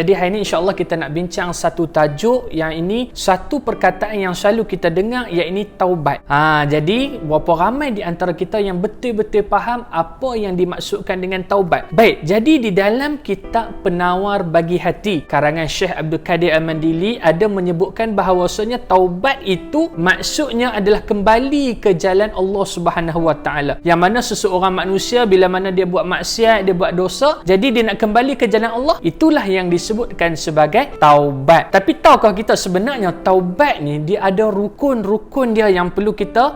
Jadi hari ini insya-Allah kita nak bincang satu tajuk yang ini satu perkataan yang selalu kita dengar, iaitu taubat. Jadi berapa ramai di antara kita yang betul-betul faham apa yang dimaksudkan dengan taubat. Baik, jadi di dalam kitab Penawar Bagi Hati karangan Syekh Abdul Qadir Al-Mandili ada menyebutkan bahawasanya taubat itu maksudnya adalah kembali ke jalan Allah Subhanahu Wa Taala. Yang mana seseorang manusia bila mana dia buat maksiat, dia buat dosa, jadi dia nak kembali ke jalan Allah, itulah yang disebutkan sebagai taubat. Tapi tahukah kita sebenarnya taubat ni dia ada rukun-rukun dia yang perlu kita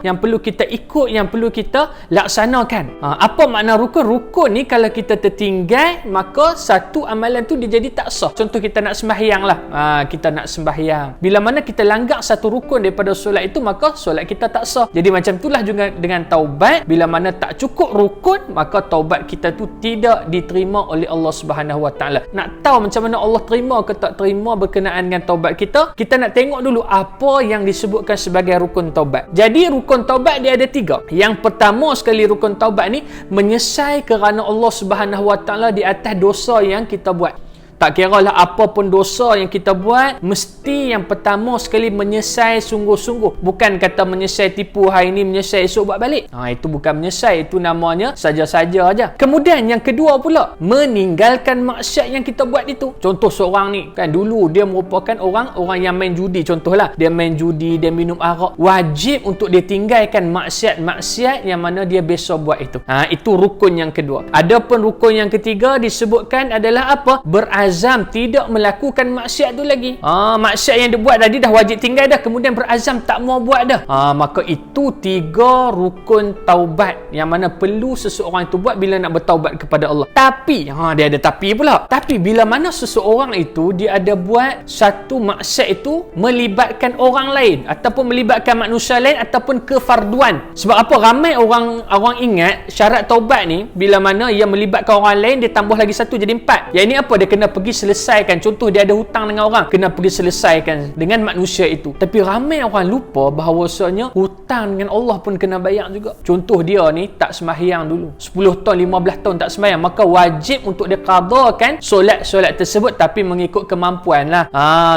ikut, yang perlu kita laksanakan. Apa makna rukun? Rukun ni kalau kita tertinggal, maka satu amalan tu dia jadi tak sah. Contoh kita nak sembahyang lah. Kita nak sembahyang. Bila mana kita langgar satu rukun daripada solat itu, maka solat kita tak sah. Jadi macam itulah juga dengan taubat. Bila mana tak cukup rukun, maka taubat kita tu tidak diterima oleh Allah Subhanahu Wa Taala. Nak tahu macam mana Allah terima ke tak terima berkenaan dengan taubat kita, kita nak tengok dulu apa yang disebutkan sebagai rukun taubat. Jadi rukun taubat dia ada 3. Yang pertama sekali rukun taubat ni menyesal kerana Allah Subhanahu Wa Taala di atas dosa yang kita buat. Tak kira lah apa pun dosa yang kita buat, mesti yang pertama sekali menyesal sungguh-sungguh. Bukan kata menyesal tipu hari ni, menyesal esok buat balik. Itu bukan menyesal, itu namanya saja-saja aja. Kemudian yang kedua pula, meninggalkan maksiat yang kita buat itu. Contoh seorang ni, kan dulu dia merupakan orang yang main judi, contohlah. Dia main judi, dia minum arak. Wajib untuk dia tinggalkan maksiat-maksiat yang mana dia biasa buat itu. Itu rukun yang kedua. Adapun rukun yang ketiga disebutkan adalah apa? Berazam tidak melakukan maksiat tu lagi. Maksiat yang dia buat tadi dah wajib tinggal dah, kemudian berazam tak mau buat dah. Maka itu 3 rukun taubat yang mana perlu seseorang itu buat bila nak bertaubat kepada Allah. Tapi dia ada tapi pula. Tapi bila mana seseorang itu dia ada buat satu maksiat itu melibatkan orang lain ataupun melibatkan manusia lain ataupun kefarduan. Sebab apa? Ramai orang ingat syarat taubat ni bila mana ia melibatkan orang lain, dia tambah lagi 1 jadi 4. Yang ini apa? Dia kena pergi selesaikan. Contoh dia ada hutang dengan orang, kena pergi selesaikan dengan manusia itu. Tapi ramai orang lupa bahawasanya hutang dengan Allah pun kena bayar juga. Contoh dia ni tak sembahyang dulu 10 tahun 15 tahun tak sembahyang, maka wajib untuk dia qadakan solat tersebut, tapi mengikut kemampuan lah.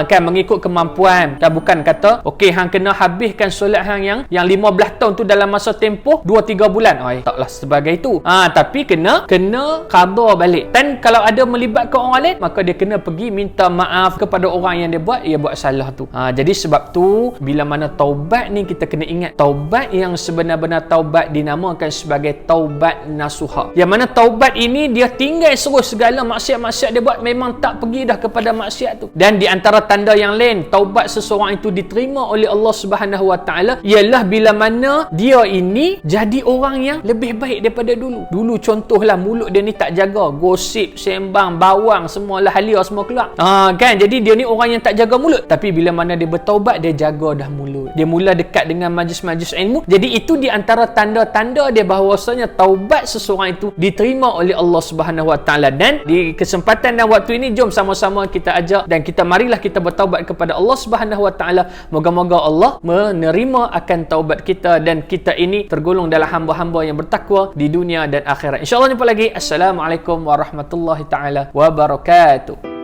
Kan mengikut kemampuan. Dan bukan kata okey hang kena habiskan solat hang yang 15 tahun tu dalam masa tempoh 2-3 bulan. Taklah sebagai itu. Tapi kena qada balik. Dan kalau ada melibatkan orang lain, maka dia kena pergi minta maaf kepada orang yang dia buat salah tu. Jadi sebab tu bila mana taubat ni kita kena ingat, taubat yang sebenar-benar taubat dinamakan sebagai taubat nasuha. Yang mana taubat ini dia tinggal terus segala maksiat-maksiat dia buat, memang tak pergi dah kepada maksiat tu. Dan di antara tanda yang lain taubat seseorang itu diterima oleh Allah Subhanahu Wa Taala ialah bila mana dia ini jadi orang yang lebih baik daripada dulu. Dulu contohlah mulut dia ni tak jaga, gosip, sembang, bawang, semualah halia semua keluar. Kan, jadi dia ni orang yang tak jaga mulut. Tapi bila mana dia bertaubat, dia jaga dah mulut. Dia mula dekat dengan majlis-majlis ilmu. Jadi itu di antara tanda-tanda dia bahawasanya taubat seseorang itu diterima oleh Allah Subhanahu Wa Taala. Dan di kesempatan dan waktu ini, jom sama-sama kita ajak dan marilah kita bertaubat kepada Allah Subhanahu Wa Taala. Moga-moga Allah menerima akan taubat kita dan kita ini tergolong dalam hamba-hamba yang bertakwa di dunia dan akhirat. InsyaAllah jumpa lagi. Assalamualaikum warahmatullahi taala wabarakatuh.